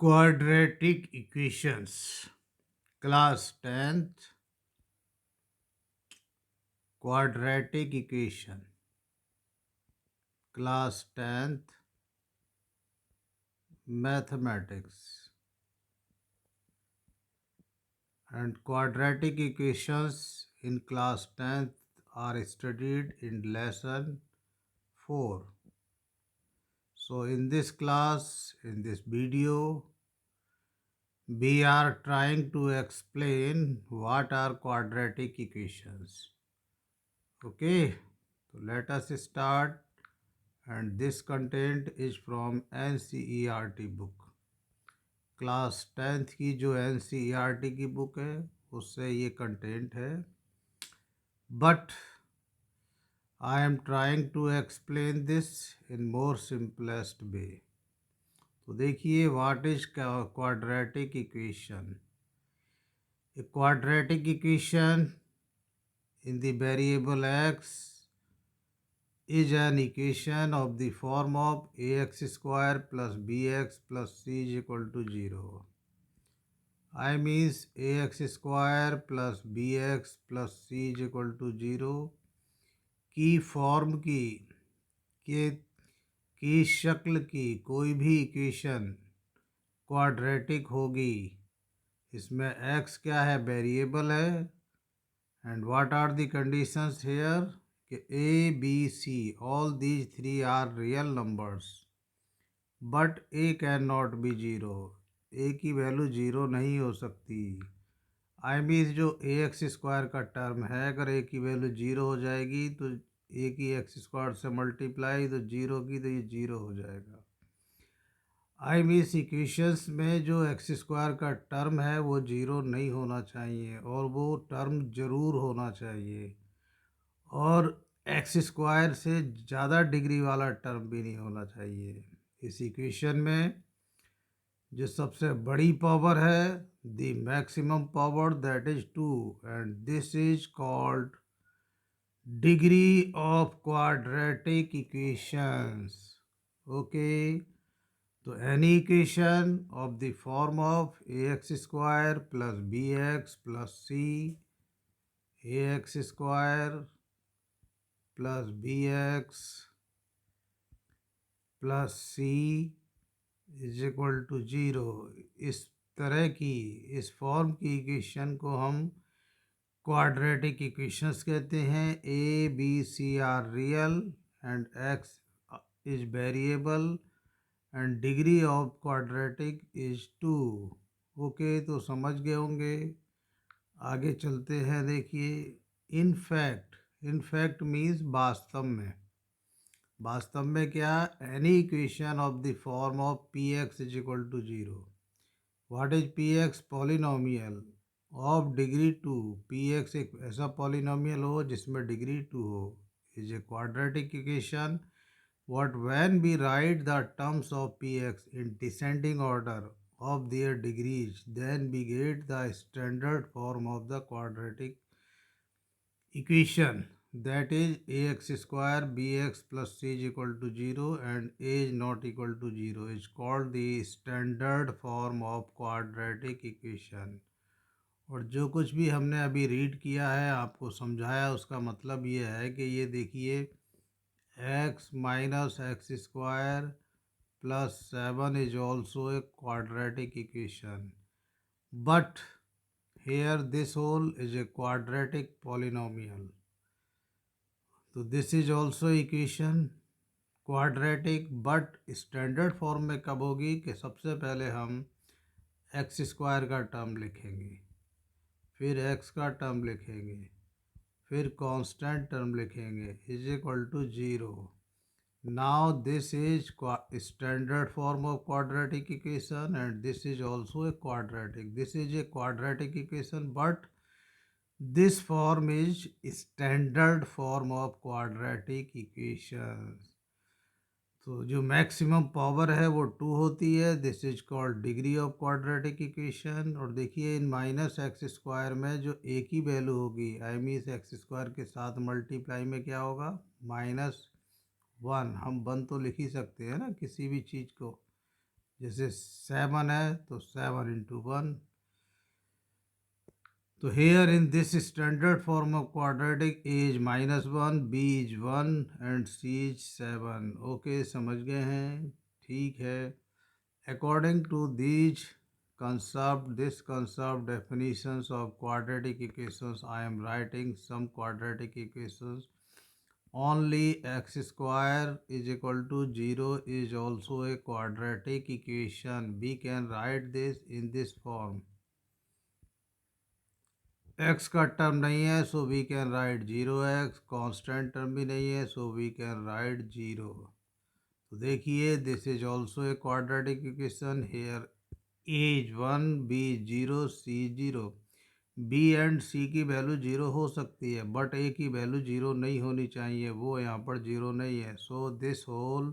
Quadratic equations, class 10th. Quadratic equation, class 10th, mathematics. And quadratic equations in class 10th are studied in lesson 4. So in this class, in this video, we are trying to explain what are quadratic equations. Okay, so let us start. And this content is from NCERT book. Class 10th की जो NCERT की book है उससे ये content है, but I am trying to explain this in more simplest way. तो देखिए, what is quadratic equation. A quadratic equation in the variable x is an equation of the form of ax square plus bx plus c is equal to 0. I means ax square plus bx plus c is equal to 0 की form की शक्ल की कोई भी equation quadratic होगी. इसमें x क्या है, वेरिएबल है. And what are the conditions here कि a b c all these three are real numbers, but a can not be zero. A की वैल्यू जीरो नहीं हो सकती. आई मीन जो ए एक्स स्क्वायर का टर्म है, अगर ए की वैल्यू जीरो हो जाएगी तो ए की एक्स स्क्वायर से मल्टीप्लाई तो जीरो की तो ये जीरो हो जाएगा. आई मीन इक्वेशंस में जो एक्स स्क्वायर का टर्म है वो जीरो नहीं होना चाहिए, और वो टर्म ज़रूर होना चाहिए. और एक्स स्क्वायर से ज़्यादा डिग्री वाला टर्म भी नहीं होना चाहिए. इस इक्वेशन में जो सबसे बड़ी पावर है, the maximum power, that is 2, and this is called degree of quadratic equations. Okay, तो any equation of the form of a x square plus b x plus c, a x square plus b x plus c is equal to zero. इस तरह की, इस form की equation को हम quadratic equations कहते हैं. A b c are real and x is variable and degree of quadratic is 2. Okay, तो समझ गए होंगे. आगे चलते हैं. देखिए, इनफैक्ट मीन्स वास्तव में. वास्तव में क्या, any equation of the form of p x is equal to zero. What is p x? Polynomial of degree 2. P x एक ऐसा पॉलिनोमियल हो जिसमें डिग्री 2 हो, is a quadratic equation. What when we write the terms of px in descending order of their degrees, then we get the standard form of the quadratic equation, that is ax square bx plus c is equal to 0 and a is not equal to 0 is called the standard form of quadratic equation. और जो कुछ भी हमने अभी read किया है, आपको समझाया, उसका मतलब ये है कि ये देखिए, x minus x square plus 7 is also a quadratic equation, but here this whole is a quadratic polynomial. So this is also equation quadratic, but standard form में कब होगी कि सबसे पहले हम एक्स स्क्वायर का टर्म लिखेंगे, फिर एक्स का टर्म लिखेंगे, फिर कांस्टेंट टर्म लिखेंगे, is equal to 0. Now this is standard form of quadratic equation, and this is also a quadratic. This is a quadratic equation, but this form is standard form of quadratic equations. तो जो maximum power है वो 2 होती है. This is called degree of quadratic equation. और देखिए, इन minus x square में जो ए की वैल्यू होगी, आई मीन एक्स स्क्वायर के साथ मल्टीप्लाई में क्या होगा, -1. हम 1 तो लिख ही सकते हैं ना किसी भी चीज़ को. जैसे 7 है तो 7 × 1। तो here in this standard form of quadratic a is -1, b is 1 and c is 7। Okay, समझ गए हैं? ठीक है। According to this concept definitions of quadratic equations, I am writing some quadratic equations. Only x square is equal to 0 is also a quadratic equation. We can write this in this form. x का term नहीं है, so we can write 0x। Constant term भी नहीं है, so we can right 0। तो देखिए, this is also a quadratic equation. Here a is 1, b is 0, c is 0। b and c की value 0 हो सकती है, बट a की वैल्यू 0 नहीं होनी चाहिए, वो यहाँ पर 0 नहीं है। So this whole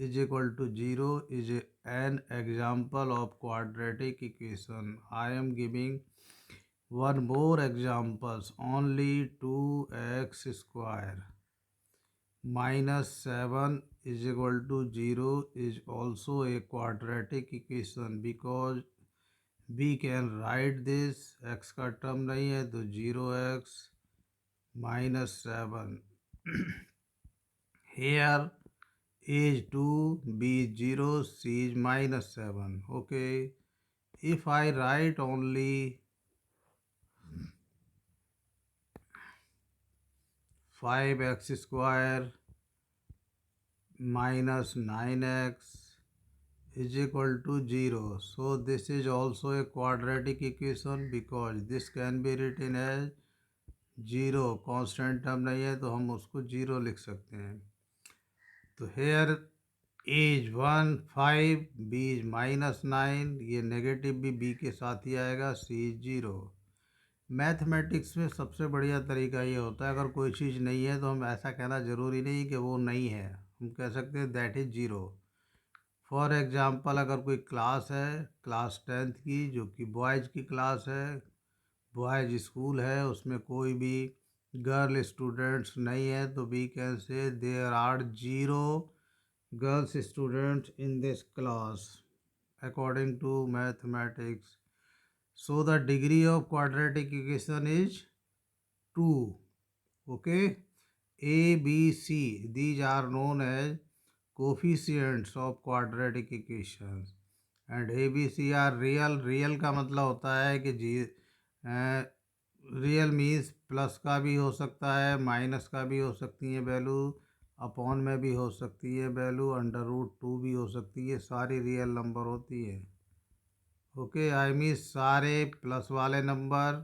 is equal to 0 is an example of quadratic equation. I am giving one more examples. Only 2x square minus 7 is equal to 0 is also a quadratic equation because we can write this, x का term नहीं है तो 0x minus 7। Here a is 2, b is 0, c is -7। Okay, if I write only 5x square minus 9x is equal to 0. So this is also a quadratic equation because this can be written as 0। constant term नहीं है तो हम उसको 0 लिख सकते हैं। तो here a is 1, 5, b is -9, ये नेगेटिव भी b के साथ ही आएगा, c is 0। मैथमेटिक्स में सबसे बढ़िया तरीका ये होता है, अगर कोई चीज़ नहीं है तो हम ऐसा कहना ज़रूरी नहीं कि वो नहीं है, हम कह सकते हैं दैट इज़ 0। फॉर एग्ज़ाम्पल, अगर कोई क्लास है क्लास 10th की, जो कि बॉयज़ की क्लास है, बॉयज़ स्कूल है, उसमें कोई भी गर्ल स्टूडेंट्स नहीं है, तो we can say there are 0 girls students in this class according to mathematics. So the degree of quadratic equation is 2. Okay, a, b, c, these are known as coefficients of quadratic equations and a, b, c are real। real का मतलब होता है कि real means plus का भी हो सकता है, माइनस का भी हो सकती है वैल्यू, अपॉन में भी हो सकती है वैल्यू, √2 भी हो सकती है, सारी रियल नंबर होती है। ओके, आई मीन सारे प्लस वाले नंबर,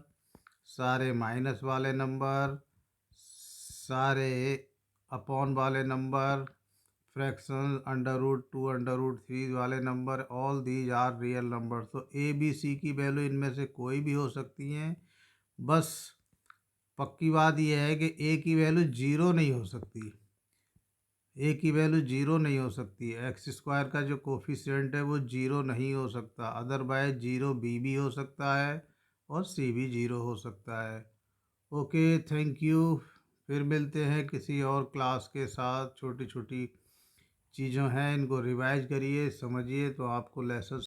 सारे माइनस वाले नंबर, सारे अपॉन वाले नंबर, फ्रैक्शन, √2 √3 वाले number, all these are real number. तो ए बी सी की वैल्यू इनमें से कोई भी हो सकती हैं, बस पक्की बात यह है कि ए की वैल्यू 0 नहीं हो सकती, ए की वैल्यू 0 नहीं हो सकती। एक्स स्क्वायर का जो कोफिशिएंट है वो 0 नहीं हो सकता, अदरवाइज 0 बी भी हो सकता है और सी भी 0 हो सकता है। Okay, thank you. फिर मिलते हैं किसी और क्लास के साथ। छोटी छोटी चीज़ों हैं, इनको रिवाइज करिए, समझिए, तो आपको लेसन